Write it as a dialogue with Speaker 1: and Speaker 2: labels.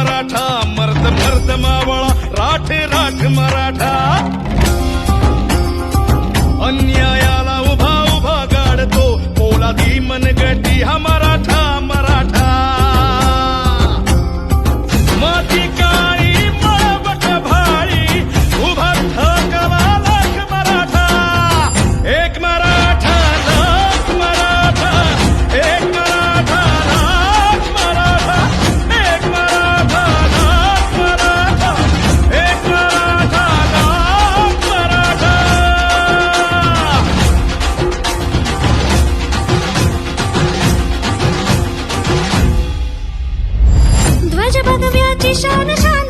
Speaker 1: मराठा, मर्द मर्द मावळा, राठ राठ मराठा. अन्यायाला उभा उभा गाडतो, पोलादी मनगटी हा मराठा मराठा. माती काळी मळवट भाळी, उभा ठाकला लाख मराठा. एक मराठा लाख मराठा, एक मराठा लाख मराठा, एक मराठा लाख मराठा, एक मराठा लाख मराठा.
Speaker 2: ध्वज भगव्याची शान शान